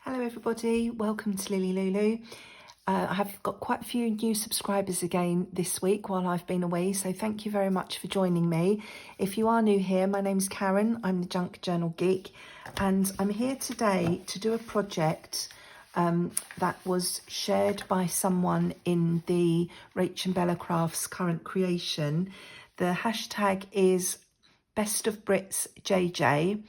Hello everybody, welcome to LilyLuLou. I have got quite a few new subscribers again this week while I've been away, so thank you very much for joining me. If you are new here, my name's Karen, I'm the Junk Journal Geek, and I'm here today to do a project that was shared by someone in the Rach and Bella Crafts current creation. The hashtag is Best of Brits JJ.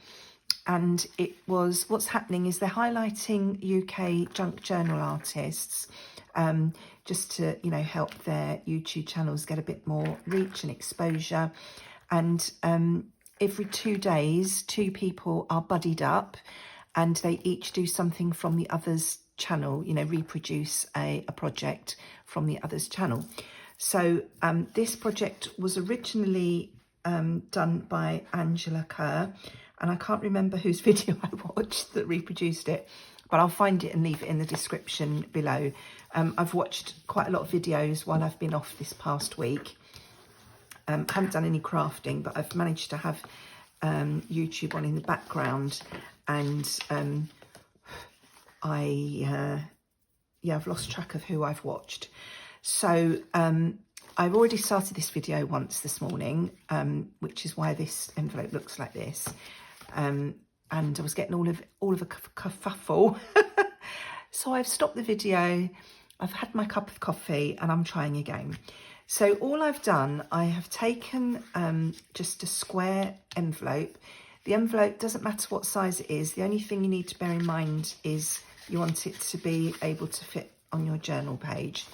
And it was, what's happening is they're highlighting UK junk journal artists just to, you know, help their YouTube channels get a bit more reach and exposure. And every 2 days, 2 people are buddied up and they each do something from the other's channel, you know, reproduce a project from the other's channel. So this project was originally done by Angela Kerr, and I can't remember whose video I watched that reproduced it, but I'll find it and leave it in the description below. I've watched quite a lot of videos while I've been off this past week. Haven't done any crafting, but I've managed to have YouTube on in the background, and I've lost track of who I've watched. So I've already started this video once this morning, which is why this envelope looks like this. And I was getting all of a kerfuffle. So I've stopped the video, I've had my cup of coffee, and I'm trying again. So all I've done, I have taken just a square envelope. The envelope doesn't matter what size it is. The only thing you need to bear in mind is you want it to be able to fit on your journal page.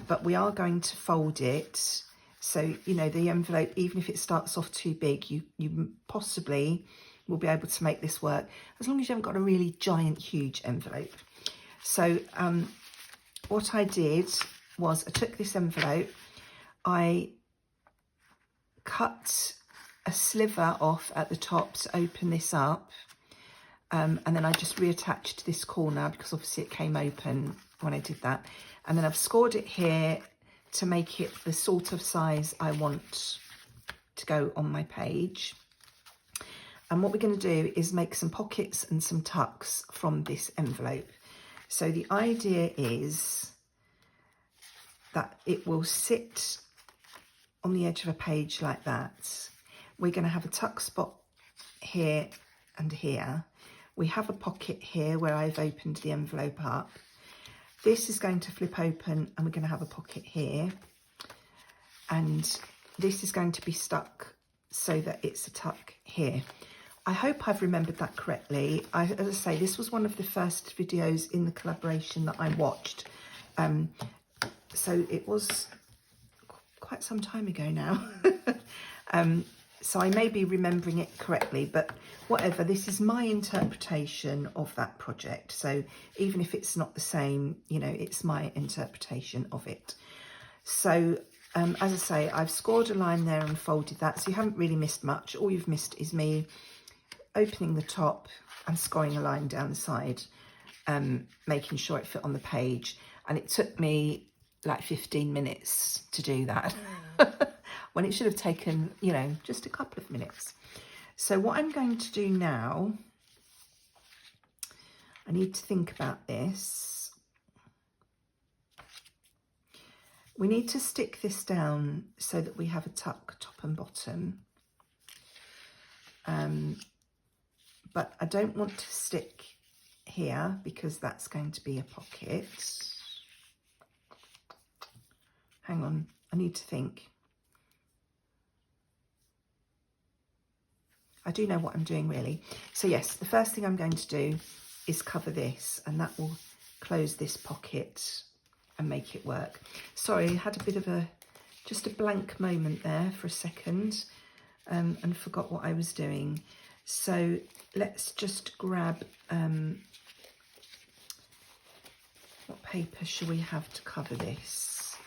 But we are going to fold it. So, you know, the envelope, even if it starts off too big, you possibly will be able to make this work, as long as you haven't got a really giant, huge envelope. So what I did was I took this envelope, I cut a sliver off at the top to open this up, and then I just reattached this corner because obviously it came open when I did that. And then I've scored it here to make it the sort of size I want to go on my page. And what we're going to do is make some pockets and some tucks from this envelope. So the idea is that it will sit on the edge of a page like that. We're going to have a tuck spot here and here. We have a pocket here where I've opened the envelope up. This is going to flip open and we're going to have a pocket here. And this is going to be stuck so that it's a tuck here. I hope I've remembered that correctly. As I say, this was one of the first videos in the collaboration that I watched. So it was quite some time ago now. So I may be remembering it correctly, but whatever, this is my interpretation of that project. So even if it's not the same, you know, it's my interpretation of it. So as I say, I've scored a line there and folded that. So you haven't really missed much. All you've missed is me opening the top and scoring a line down the side, making sure it fit on the page. And it took me like 15 minutes to do that. When it should have taken, you know, just a couple of minutes. So what I'm going to do now, I need to think about this. We need to stick this down so that we have a tuck top and bottom. But I don't want to stick here because that's going to be a pocket. Hang on, I need to think. I do know what I'm doing really. So yes, the first thing I'm going to do is cover this, and that will close this pocket and make it work. Sorry, I had a bit of just a blank moment there for a second, and forgot what I was doing. So let's just grab, what paper shall we have to cover this?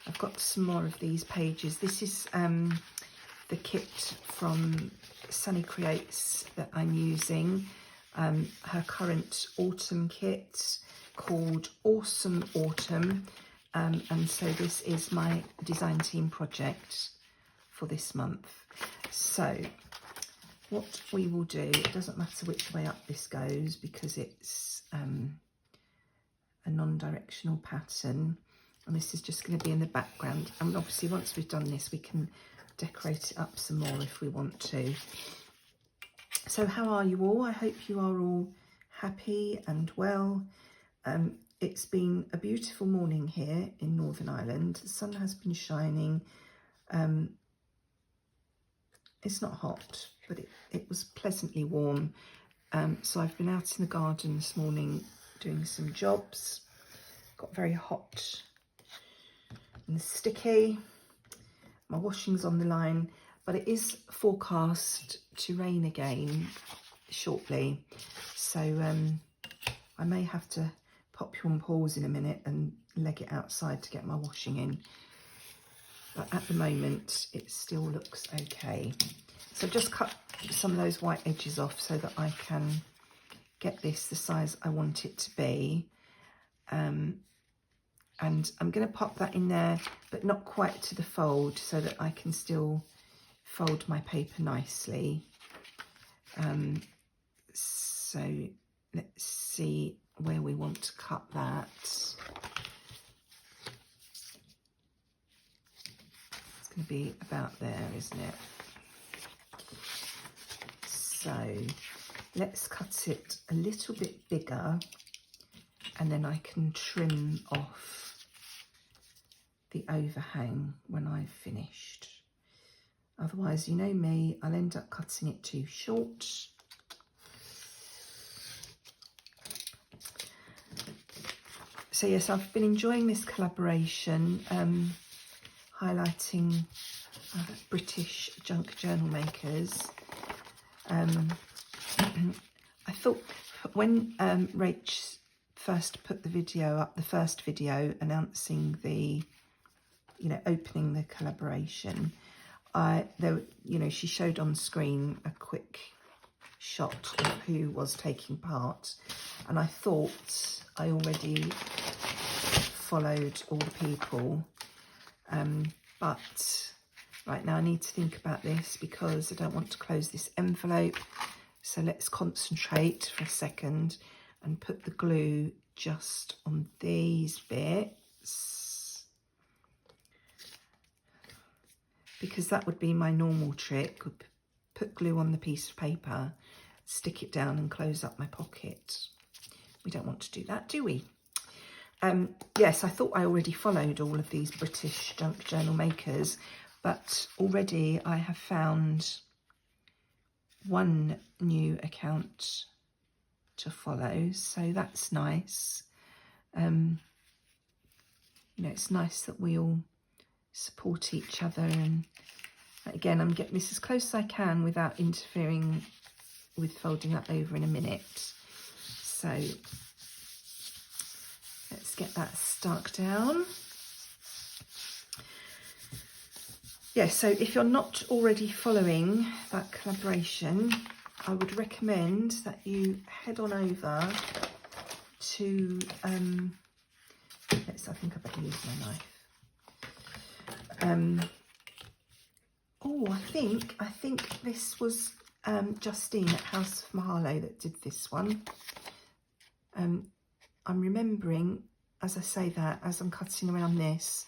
I've got some more of these pages. This is the kit from Sunny Creates that I'm using, her current autumn kit called Awesome Autumn, and so this is my design team project for this month. So what we will do, it doesn't matter which way up this goes because it's a non-directional pattern, and this is just going to be in the background. And obviously once we've done this, we can decorate it up some more if we want to. So how are you all? I hope you are all happy and well. It's been a beautiful morning here in Northern Ireland. The sun has been shining. It's not hot, but it was pleasantly warm. So I've been out in the garden this morning doing some jobs. Got very hot and sticky. My washing's on the line, but it is forecast to rain again shortly. So I may have to pop you on pause in a minute and leg it outside to get my washing in. But at the moment, it still looks okay. So I've just cut some of those white edges off so that I can get this the size I want it to be. And I'm going to pop that in there, but not quite to the fold, so that I can still fold my paper nicely. So let's see where we want to cut that. It's going to be about there, isn't it? So let's cut it a little bit bigger, and then I can trim off the overhang when I've finished. Otherwise, you know me, I'll end up cutting it too short. So yes, I've been enjoying this collaboration, highlighting British junk journal makers. I thought when Rach first put the video up, the first video announcing the, opening the collaboration, she showed on screen a quick shot of who was taking part, and I thought I already followed all the people, but right now I need to think about this because I don't want to close this envelope. So let's concentrate for a second and put the glue just on these bits, because that would be my normal trick. Put glue on the piece of paper, stick it down and close up my pocket. We don't want to do that, do we? Yes, I thought I already followed all of these British junk journal makers, but already I have found one new account to follow, so that's nice. It's nice that we all support each other, and again, I'm getting this as close as I can without interfering with folding that over in a minute. So let's get that stuck down. Yes, so if you're not already following that collaboration, I would recommend that you head on over to, I think I better use my knife. I think this was Justine at House of Mahalo that did this one. I'm remembering, as I say that, as I'm cutting around this,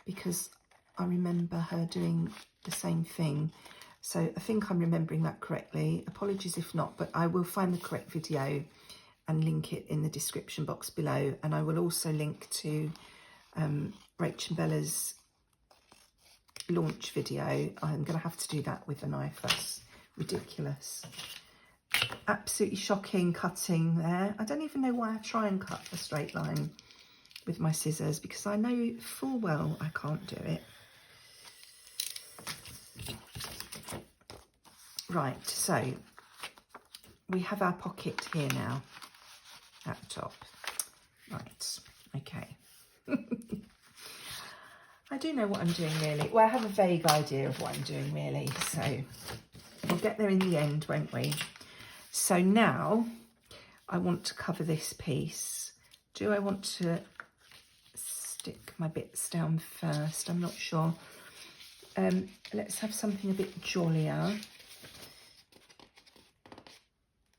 because I remember her doing the same thing. So I think I'm remembering that correctly. Apologies if not, but I will find the correct video and link it in the description box below. And I will also link to Rach and Bella's launch video. I'm going to have to do that with a knife. That's ridiculous. Absolutely shocking cutting there. I don't even know why I try and cut a straight line with my scissors, because I know full well I can't do it. Right, so we have our pocket here now at the top. Right, okay. I do know what I'm doing really. Well, I have a vague idea of what I'm doing really, so we'll get there in the end, won't we? So now I want to cover this piece. Do I want to stick my bits down first? I'm not sure. Let's have something a bit jollier.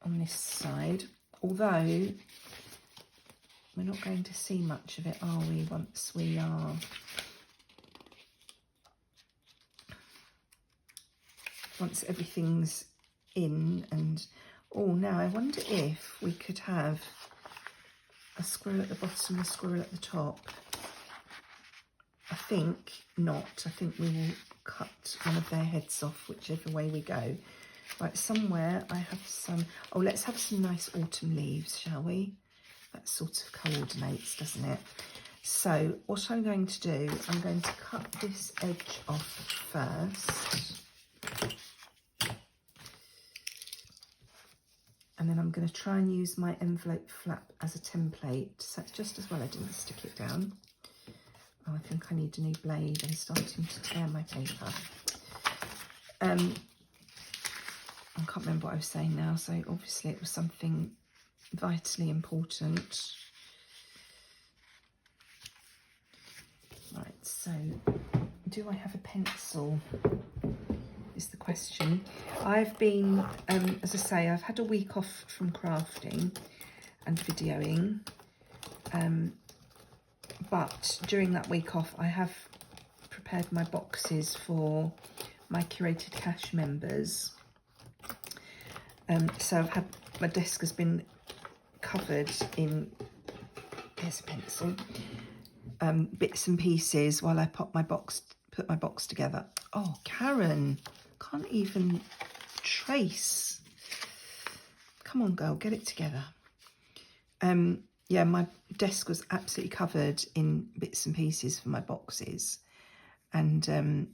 on this side, although we're not going to see much of it, are we, once everything's in. And oh, now I wonder if we could have a squirrel at the bottom, a squirrel at the top. I think not. I think we will cut one of their heads off whichever way we go. Right, somewhere I have some, oh, let's have some nice autumn leaves, shall we? That sort of coordinates, doesn't it? So what I'm going to do, I'm going to cut this edge off first. And then I'm going to try and use my envelope flap as a template. So just as well I didn't stick it down. Oh, I think I need a new blade. I'm starting to tear my paper. I can't remember what I was saying now. So obviously it was something vitally important. Right, so do I have a pencil? Is the question. I've been, as I say, I've had a week off from crafting and videoing, but during that week off I have prepared my boxes for my curated cache members. So I've had, my desk has been covered in, here's a pencil, bits and pieces while I put my box together. Oh, Karen, can't even trace. Come on, girl, get it together. Yeah, my desk was absolutely covered in bits and pieces for my boxes, and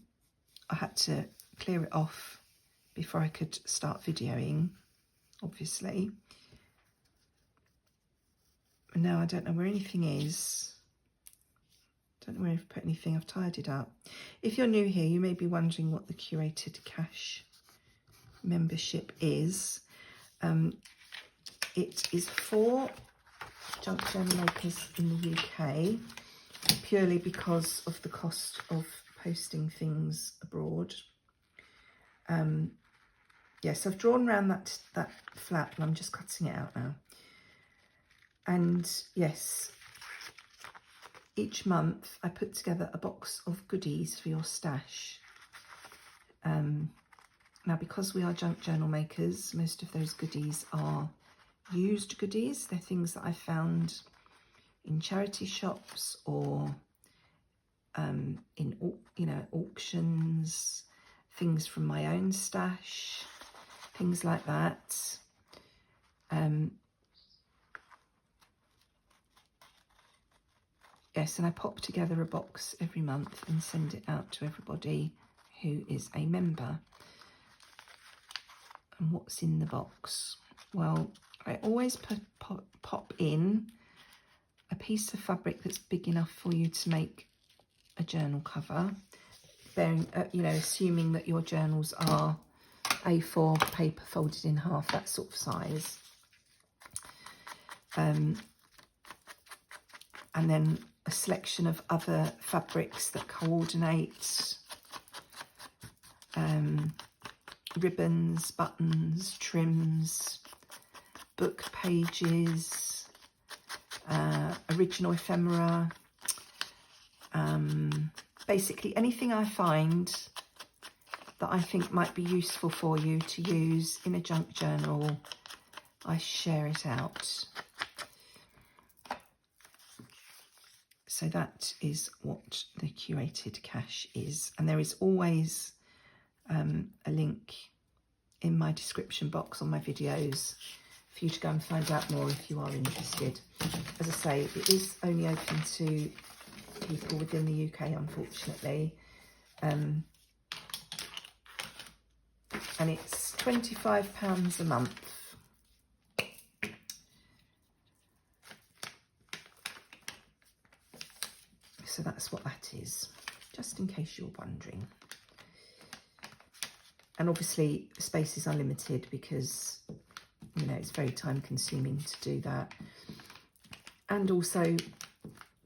I had to clear it off before I could start videoing, obviously. And now I don't know where anything is. Don't know where I've put anything. I've tidied up. If you're new here, you may be wondering what the curated cache membership is. It is for junk journal makers in the UK, purely because of the cost of posting things abroad. Yes, I've drawn around that flap and I'm just cutting it out now. And yes, each month I put together a box of goodies for your stash. Now, because we are junk journal makers, most of those goodies are used goodies. They're things that I found in charity shops or in, you know, auctions, things from my own stash, things like that. Yes, and I pop together a box every month and send it out to everybody who is a member. And what's in the box? Well, I always pop in a piece of fabric that's big enough for you to make a journal cover, bearing, you know, assuming that your journals are A4 paper folded in half, that sort of size. And then a selection of other fabrics that coordinate, ribbons, buttons, trims, book pages, original ephemera, basically anything I find that I think might be useful for you to use in a junk journal, I share it out. So that is what the curated cache is. And there is always a link in my description box on my videos for you to go and find out more if you are interested. As I say, it is only open to people within the UK, unfortunately. And it's £25 a month. So that's what that is, just in case you're wondering. And obviously spaces are limited because, you know, it's very time consuming to do that. And also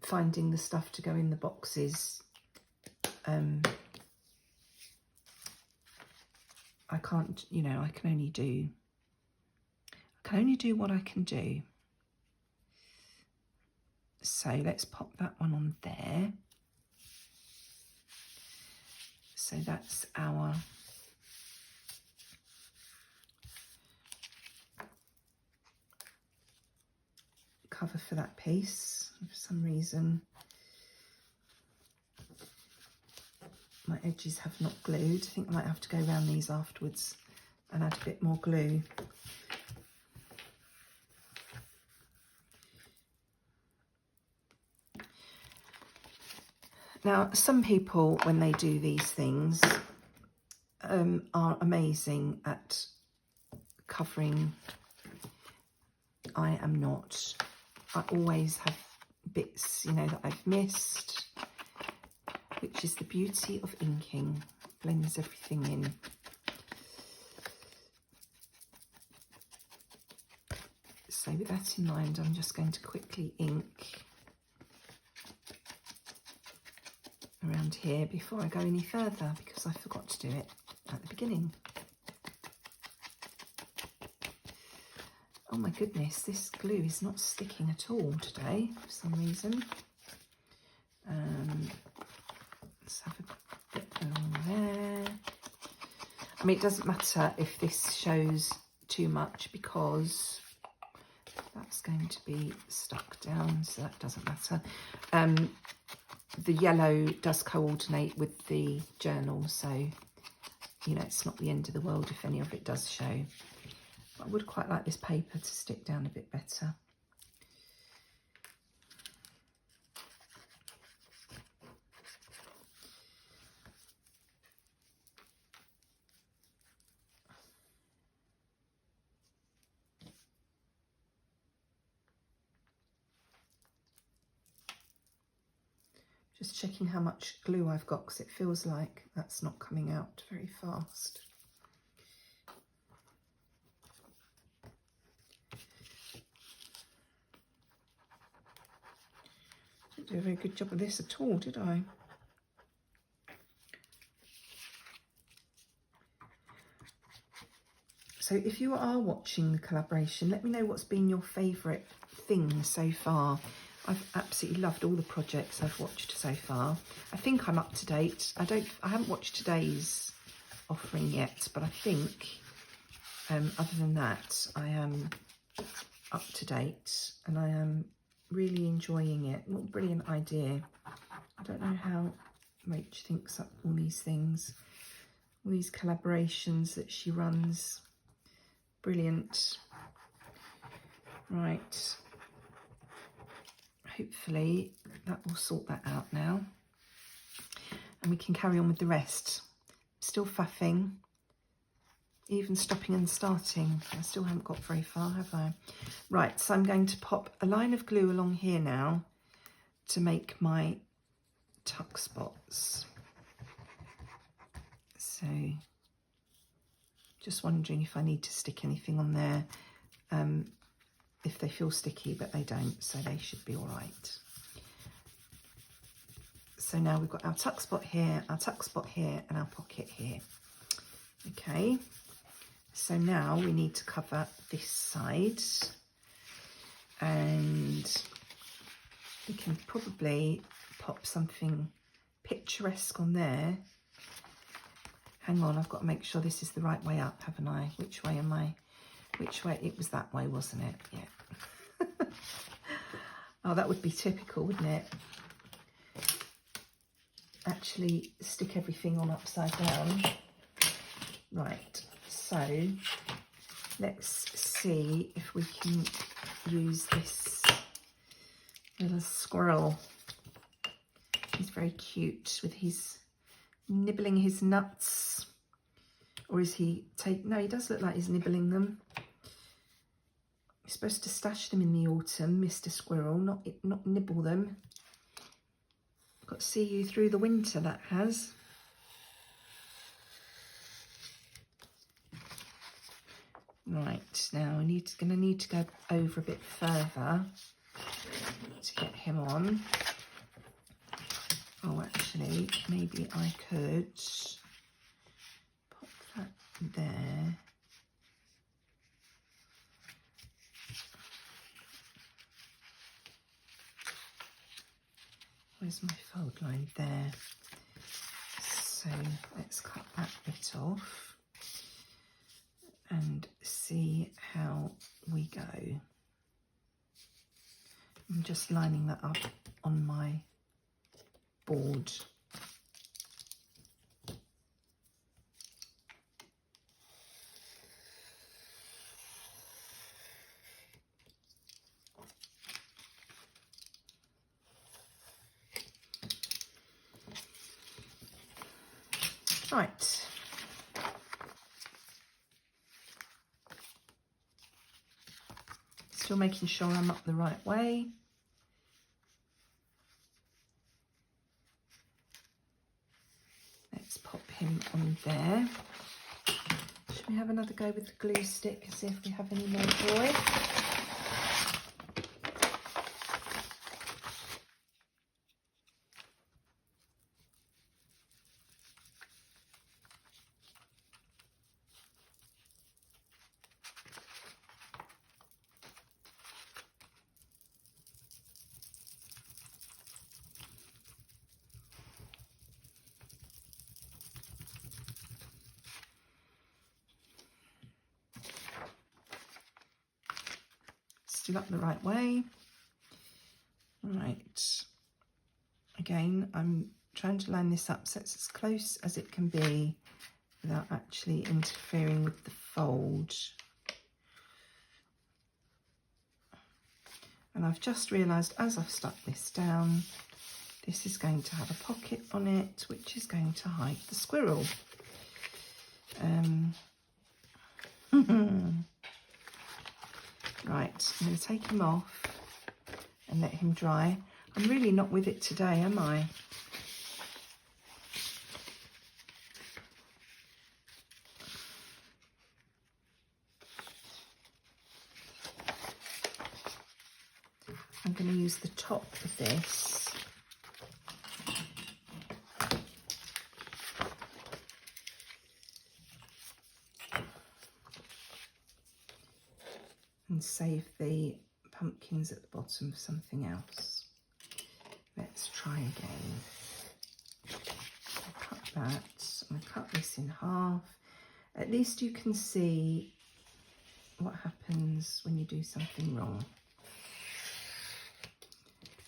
finding the stuff to go in the boxes. I can't, you know, I can only do can only do what I can do. So let's pop that one on there. So that's our cover for that piece. For some reason my edges have not glued. I think I might have to go around these afterwards and add a bit more glue. Now, some people, when they do these things, are amazing at covering. I am not. I always have bits, you know, that I've missed, which is the beauty of inking. Blends everything in. So with that in mind, I'm just going to quickly ink around here before I go any further, because I forgot to do it at the beginning. Oh my goodness, this glue is not sticking at all today for some reason. Let's have a bit along there. I mean, it doesn't matter if this shows too much because that's going to be stuck down, so that doesn't matter. The yellow does coordinate with the journal, so, you know, it's not the end of the world if any of it does show. But I would quite like this paper to stick down a bit better. Just checking how much glue I've got, because it feels like that's not coming out very fast. Didn't do a very good job of this at all, did I? So if you are watching the collaboration, let me know what's been your favourite thing so far. I've absolutely loved all the projects I've watched so far. I think I'm up to date. I haven't watched today's offering yet, but I think other than that, I am up to date and I am really enjoying it. What a brilliant idea. I don't know how Rach thinks up all these things, all these collaborations that she runs. Brilliant. Right. Hopefully that will sort that out now. And we can carry on with the rest. Still faffing. Even stopping and starting. I still haven't got very far, have I? Right, so I'm going to pop a line of glue along here now to make my tuck spots. So, just wondering if I need to stick anything on there. If they feel sticky, but they don't, so they should be all right. So now we've got our tuck spot here, our tuck spot here, and our pocket here. Okay, so now we need to cover this side, and we can probably pop something picturesque on there. Hang on, I've got to make sure this is the right way up, haven't I? Which way am I? Which way? It was that way, wasn't it? Yeah. Oh, that would be typical, wouldn't it? Actually stick everything on upside down. Right, so let's see if we can use this little squirrel. He's very cute with his nibbling his nuts. Or is he no, he does look like he's nibbling them. You're supposed to stash them in the autumn, Mr. Squirrel, not nibble them. Got to see you through the winter, that has. Right, now we're going to need to go over a bit further to get him on. Oh, actually, maybe I could pop that there. Where's my fold line? There. So let's cut that bit off and see how we go. I'm just lining that up on my board. Right. Still making sure I'm up the right way. Let's pop him on there. Should we have another go with the glue stick and see if we have any more joy? Still up the right way. Right. Again, I'm trying to line this up so it's as close as it can be without actually interfering with the fold. And I've just realised as I've stuck this down, this is going to have a pocket on it, which is going to hide the squirrel. Right, I'm going to take him off and let him dry. I'm really not with it today, am I? I'm going to use the top of this and save the pumpkins at the bottom for something else. Let's try again. I'll cut that. I'm going to cut this in half. At least you can see what happens when you do something wrong.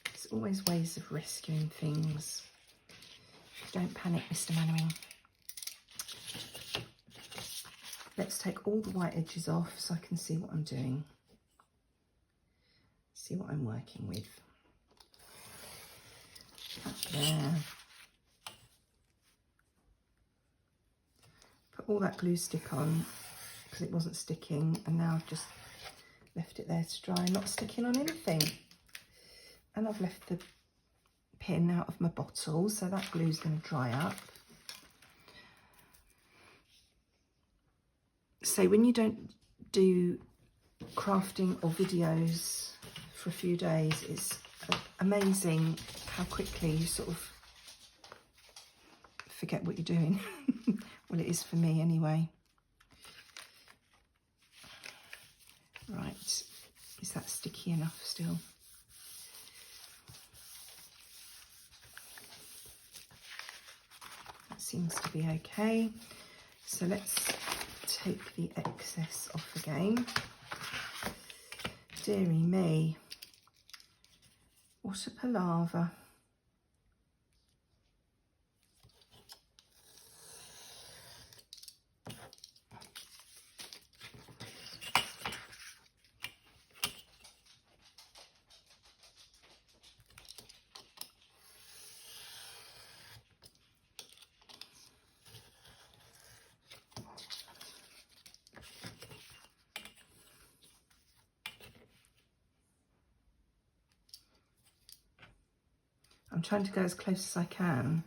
There's always ways of rescuing things. Don't panic, Mr. Mannering. Let's take all the white edges off so I can see what I'm doing. See what I'm working with. Up there. Put all that glue stick on because it wasn't sticking, and now I've just left it there to dry, not sticking on anything. And I've left the pin out of my bottle, so that glue's going to dry up. So when you don't do crafting or videos for a few days, it's amazing how quickly you sort of forget what you're doing. Well, it is for me anyway. Right, is that sticky enough still? That seems to be okay. So let's take the excess off again. Dearie me, what a palaver. I'm trying to go as close as I can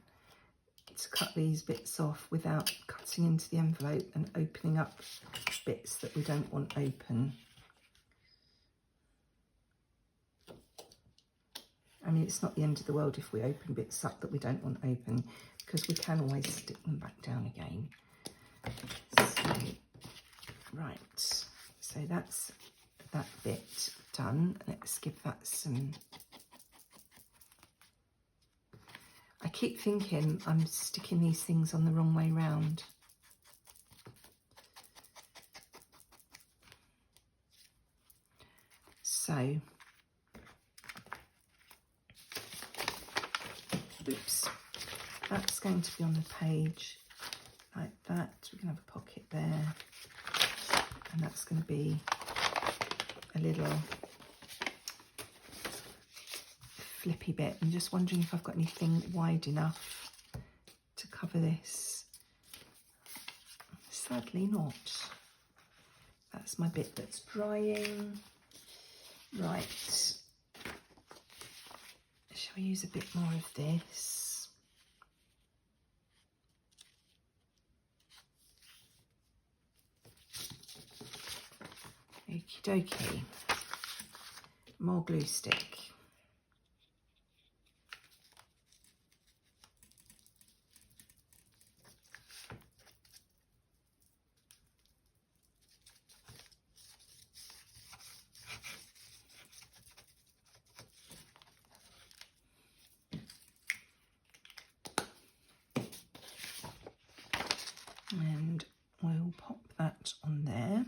to cut these bits off without cutting into the envelope and opening up bits that we don't want open. I mean, it's not the end of the world if we open bits up that we don't want open, because we can always stick them back down again. So, right, so that's that bit done. Let's give that some keep thinking I'm sticking these things on the wrong way round. So, oops, that's going to be on the page like that. We're going to have a pocket there, and that's going to be a little flippy bit. I'm just wondering if I've got anything wide enough to cover this. Sadly not. That's my bit that's drying. Right. Shall we use a bit more of this? Okie dokie. More glue stick. And we'll pop that on there.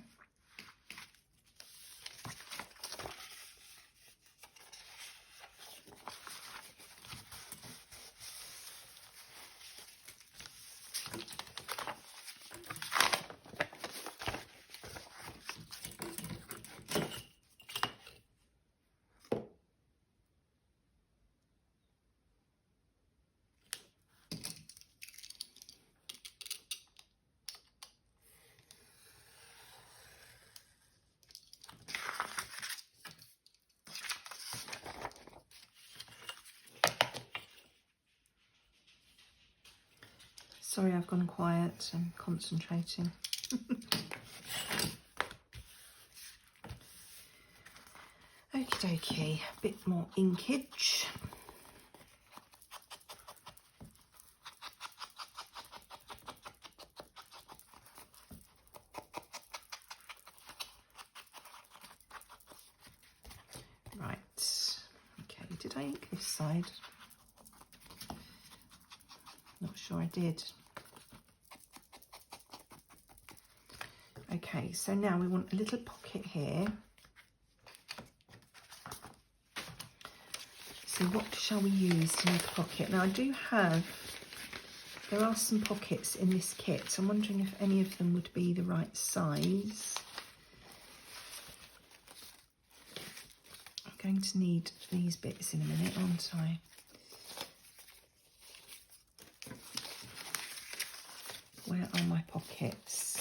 Sorry, I've gone quiet. I'm concentrating. Okie dokie, a bit more inkage. Right, okay, did I ink this side? Not sure I did. Okay, so now we want a little pocket here. So what shall we use to make a pocket? Now I do have, there are some pockets in this kit, so I'm wondering if any of them would be the right size. I'm going to need these bits in a minute, aren't I? Where are my pockets?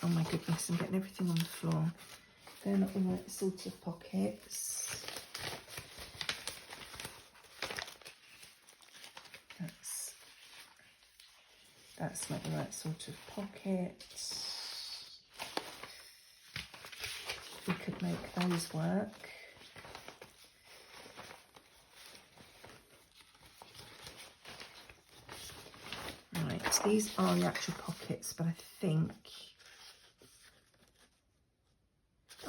Oh my goodness, I'm getting everything on the floor. They're not the right sort of pockets. That's not the right sort of pocket. We could make those work. Right, these are the actual pockets, but I think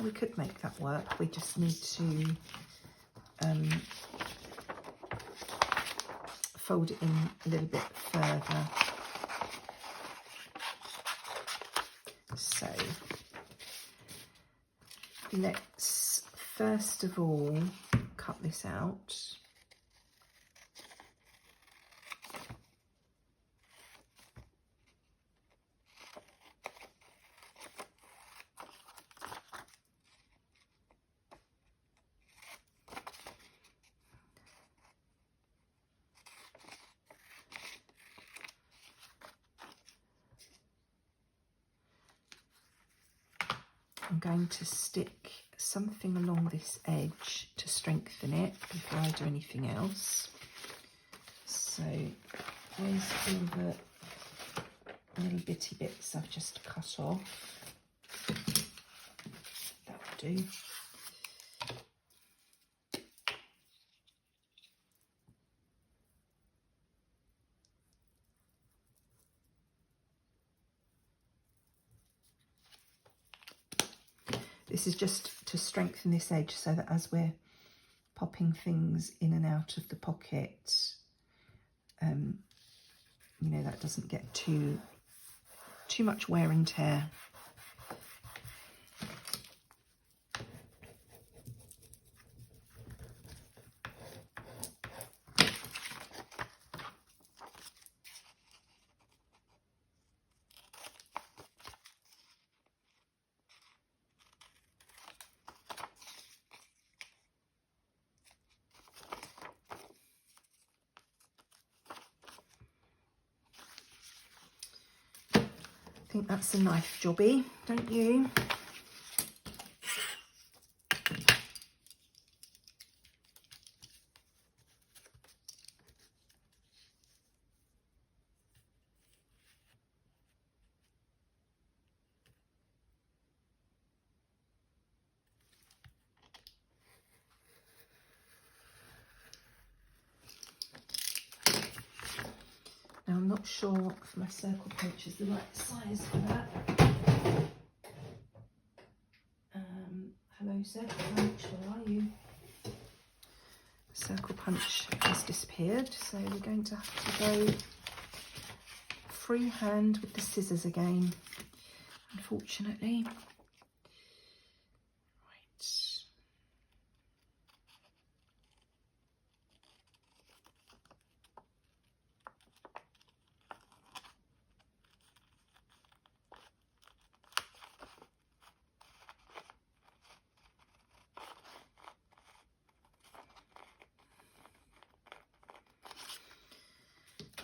we could make that work. We just need to fold it in a little bit further. So let's first of all cut this out. I'm going to stick something along this edge to strengthen it before I do anything else. So there's all the little bitty bits I've just cut off. That will do. This is just to strengthen this edge so that as we're popping things in and out of the pocket, you know, that doesn't get too much wear and tear. I think that's a knife jobby, don't you? Now I'm not sure if my circle punch is the right size for that. Hello circle punch, where are you? Circle punch has disappeared, so we're going to have to go freehand with the scissors again, unfortunately. Right.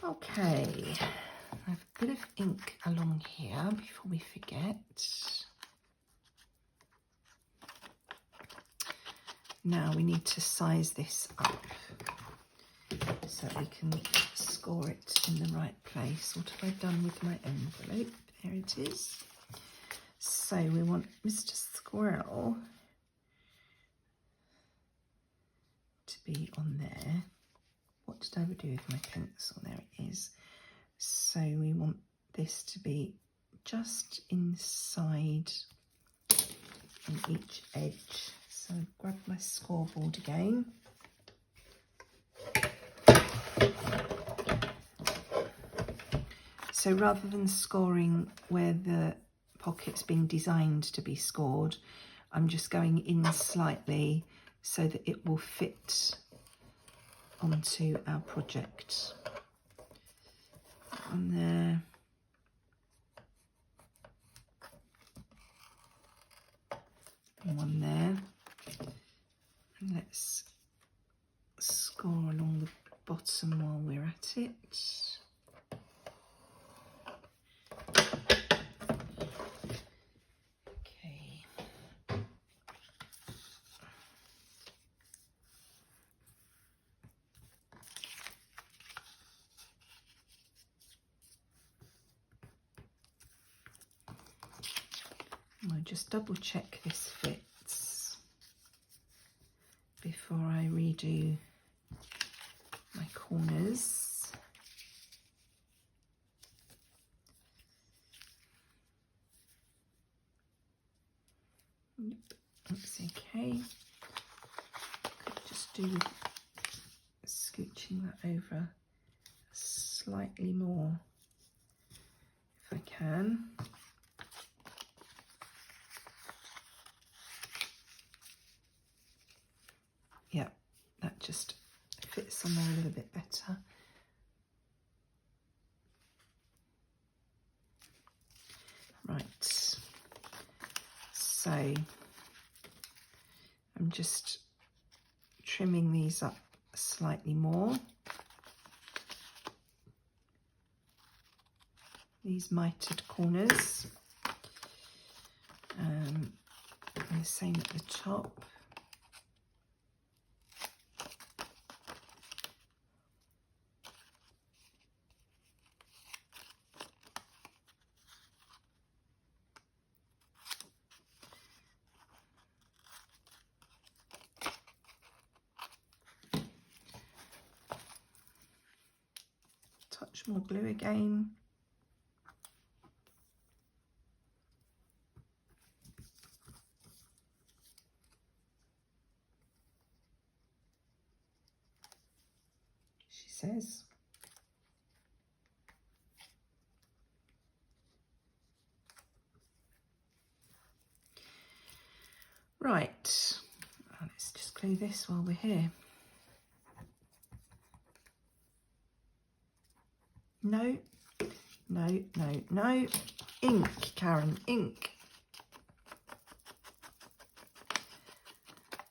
Okay, I have a bit of ink along here before we forget. Now we need to size this up so we can score it in the right place. What have I done with my envelope? There it is. So we want Mr. Squirrel to be on there. What did I do with my pencil? There it is. So we want this to be just inside on each edge. So I've grabbed my scoreboard again. So rather than scoring where the pocket's been designed to be scored, I'm just going in slightly so that it will fit onto our project. On there. And one there. And let's score along the bottom while we're at it. I'll just double check this fits before I redo my corners. Yep, that's okay. Could just do with scooching that over slightly more if I can. Yeah, that just fits on there a little bit better. Right, so I'm just trimming these up slightly more. These mitered corners. And the same at the top. Touch more glue again. is. Right, let's just glue this while we're here. No, no, no, no. Ink, Karen, ink.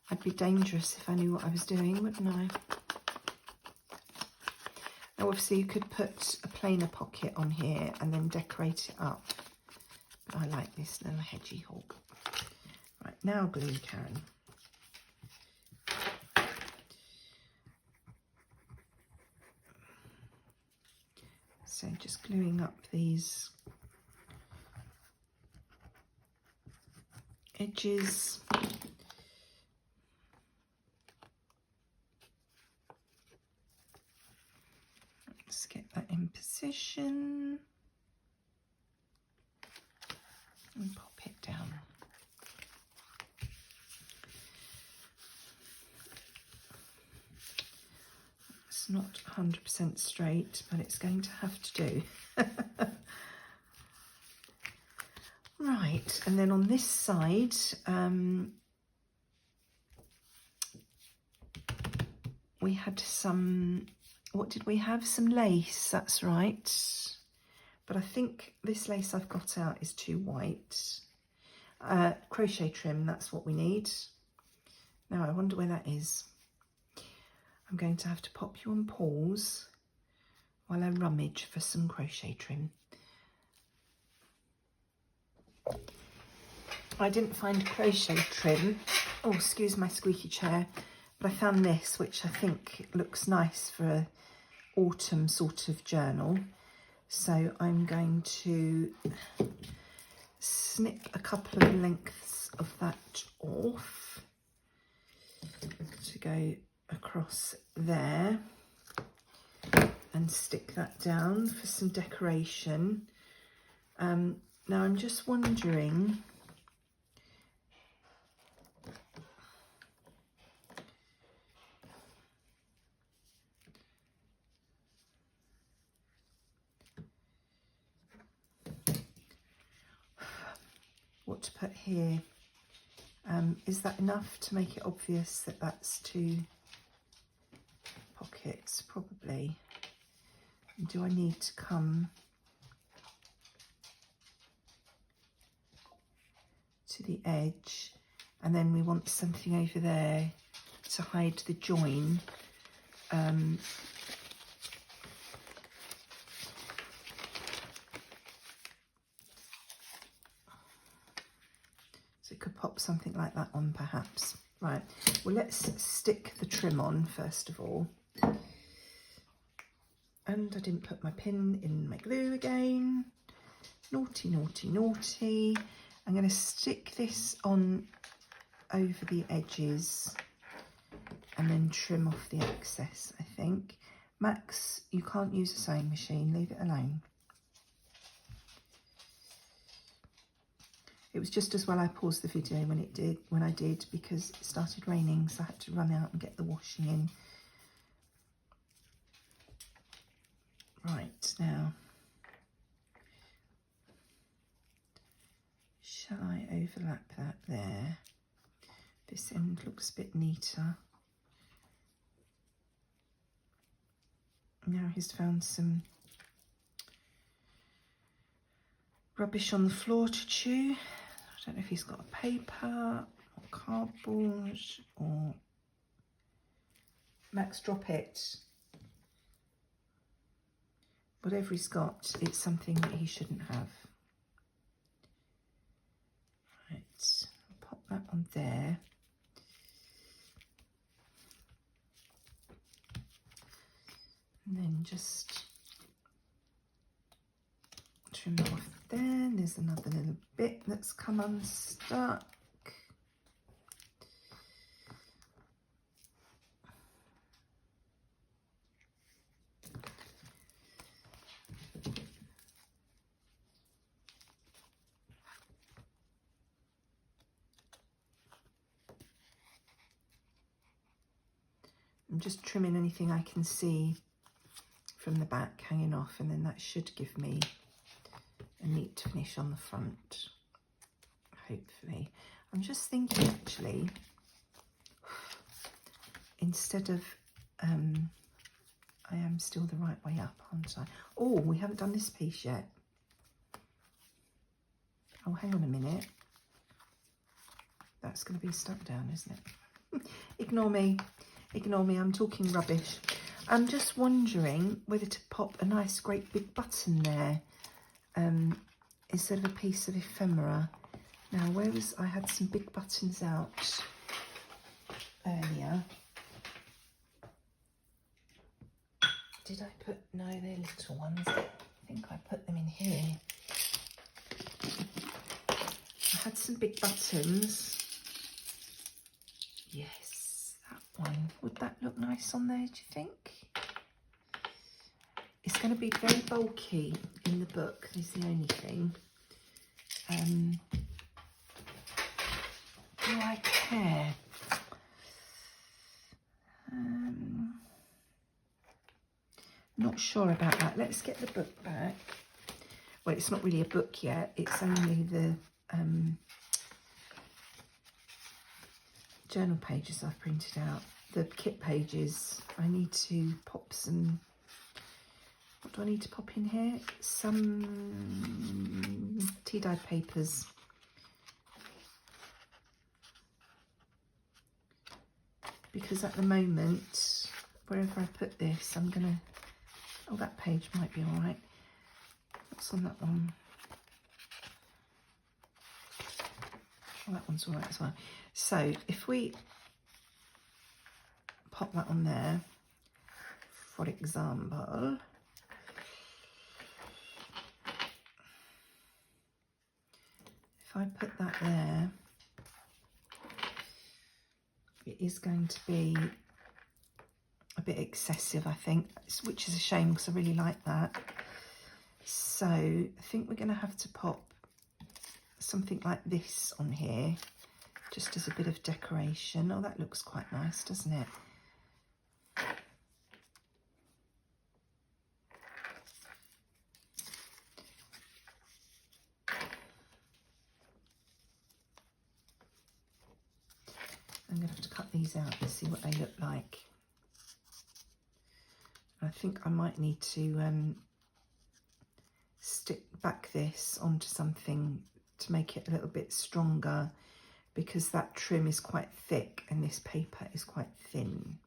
I'd be dangerous if I knew what I was doing, wouldn't I? Now, obviously, you could put a plainer pocket on here and then decorate it up. But I like this little hedgehog. Right, now glue, Karen. So just gluing up these edges. Let's get that in position and pop it down. It's not 100% straight, but it's going to have to do. Right, and then on this side, we had some, what did we have? Some lace, that's right. But I think this lace I've got out is too white. Crochet trim, that's what we need. Now, I wonder where that is. I'm going to have to pop you on pause while I rummage for some crochet trim. I didn't find crochet trim. Oh, excuse my squeaky chair. But I found this, which I think looks nice for an autumn sort of journal. So I'm going to snip a couple of lengths of that off to go across there and stick that down for some decoration. Now I'm just wondering, what to put here. Is that enough to make it obvious that that's 2 pockets? Probably. Do I need to come to the edge, and then we want something over there to hide the join? So it could pop something like that on perhaps. Right, well, let's stick the trim on first of all. And I didn't put my pin in my glue again. Naughty, naughty, naughty. I'm going to stick this on over the edges and then trim off the excess, I think. Max, you can't use a sewing machine, leave it alone. It was just as well I paused the video when I did, because it started raining, so I had to run out and get the washing in. Right, now, shall I overlap that there? This end looks a bit neater. Now he's found some rubbish on the floor to chew. I don't know if he's got a paper or cardboard or... Max, drop it. Whatever he's got, it's something that he shouldn't have. Right, I'll pop that on there. And then just trim it off there. There's another little bit that's come unstuck. I'm just trimming anything I can see from the back hanging off, and then that should give me a neat finish on the front, hopefully. I'm just thinking actually, instead of, I am still the right way up, aren't I? Oh, we haven't done this piece yet. Oh, hang on a minute. That's going to be stuck down, isn't it? Ignore me, I'm talking rubbish. I'm just wondering whether to pop a nice great big button there instead of a piece of ephemera. Now, I had some big buttons out earlier. Did I put, no, they're little ones. I think I put them in here. I had some big buttons. Yes, that one. Would that look nice on there, do you think? It's going to be very bulky in the book, is the only thing. Do I care? Not sure about that. Let's get the book back. Well, it's not really a book yet. It's only the journal pages I've printed out. The kit pages. I need to pop some... What do I need to pop in here? Some tea-dyed papers. Because at the moment, wherever I put this, I'm going to... Oh, that page might be all right. What's on that one? Oh, that one's all right as well. So if we pop that on there, for example... If I put that there, it is going to be a bit excessive, I think, which is a shame because I really like that. So I think we're going to have to pop something like this on here, just as a bit of decoration. Oh, that looks quite nice, doesn't it? I'm going to have to cut these out and see what they look like. I think I might need to stick back this onto something to make it a little bit stronger, because that trim is quite thick and this paper is quite thin.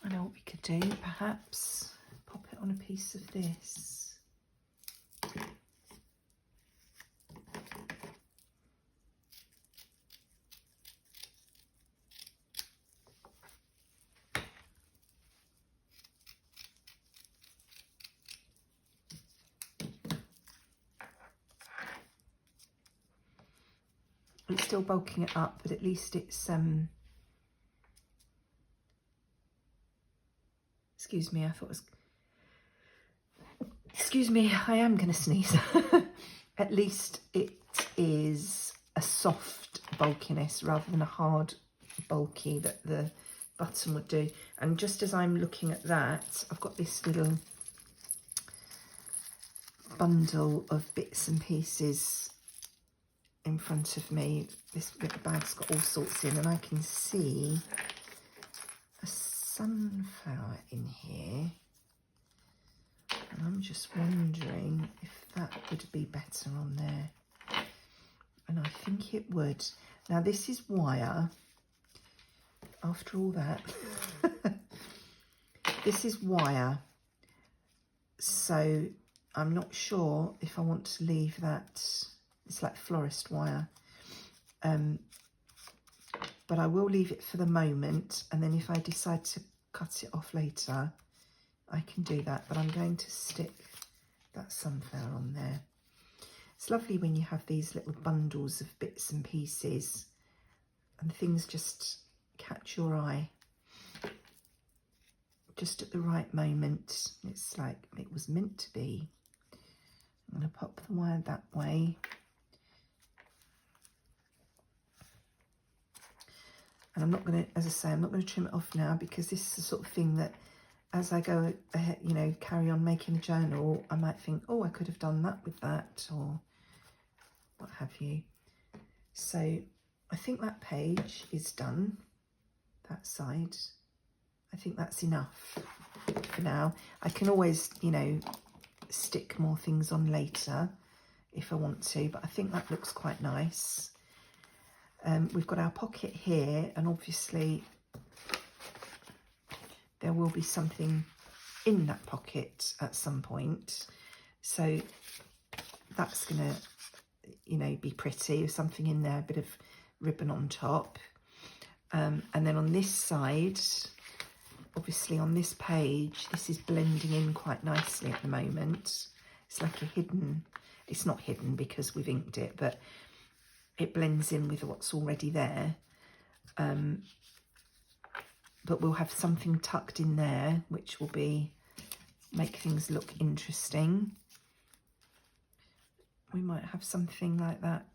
I know what we could do, perhaps pop it on a piece of this. It's still bulking it up, but at least it's excuse me, I thought it was... Excuse me, I am going to sneeze. At least it is a soft bulkiness rather than a hard bulky that the button would do. And just as I'm looking at that, I've got this little bundle of bits and pieces in front of me. This little bag's got all sorts in, and I can see a sunflower in here, and I'm just wondering if that would be better on there, and I think it would. Now this is wire, after all that. This is wire, so I'm not sure if I want to leave that. It's like florist wire, but I will leave it for the moment, and then if I decide to cut it off later, I can do that, but I'm going to stick that sunflower on there. It's lovely when you have these little bundles of bits and pieces and things just catch your eye just at the right moment. It's like it was meant to be. I'm going to pop the wire that way. And I'm not going to, as I say, I'm not going to trim it off now, because this is the sort of thing that as I go ahead, you know, carry on making a journal, I might think, oh, I could have done that with that, or what have you. So I think that page is done, that side. I think that's enough for now. I can always, you know, stick more things on later if I want to, but I think that looks quite nice. We've got our pocket here, and obviously there will be something in that pocket at some point, so that's gonna, you know, be pretty with something in there, a bit of ribbon on top. And then on this side, obviously on this page, this is blending in quite nicely at the moment. It's like a hidden, it's not hidden because we've inked it, but it blends in with what's already there. But we'll have something tucked in there, which will make things look interesting. We might have something like that.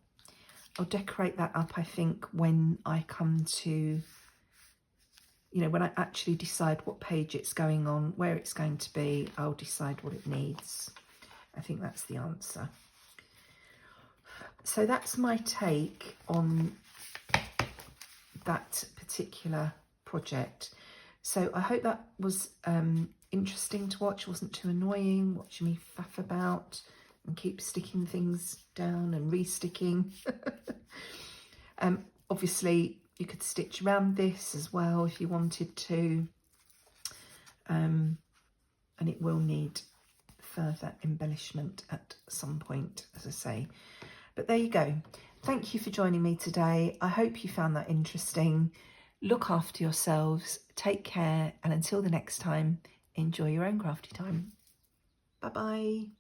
I'll decorate that up, I think, when I come to, you know, when I actually decide what page it's going on, where it's going to be, I'll decide what it needs. I think that's the answer. So that's my take on that particular project. So I hope that was interesting to watch, wasn't too annoying watching me faff about and keep sticking things down and re-sticking. Obviously you could stitch around this as well if you wanted to, and it will need further embellishment at some point, as I say. But there you go. Thank you for joining me today. I hope you found that interesting. Look after yourselves, take care, and until the next time, enjoy your own crafty time. Bye-bye.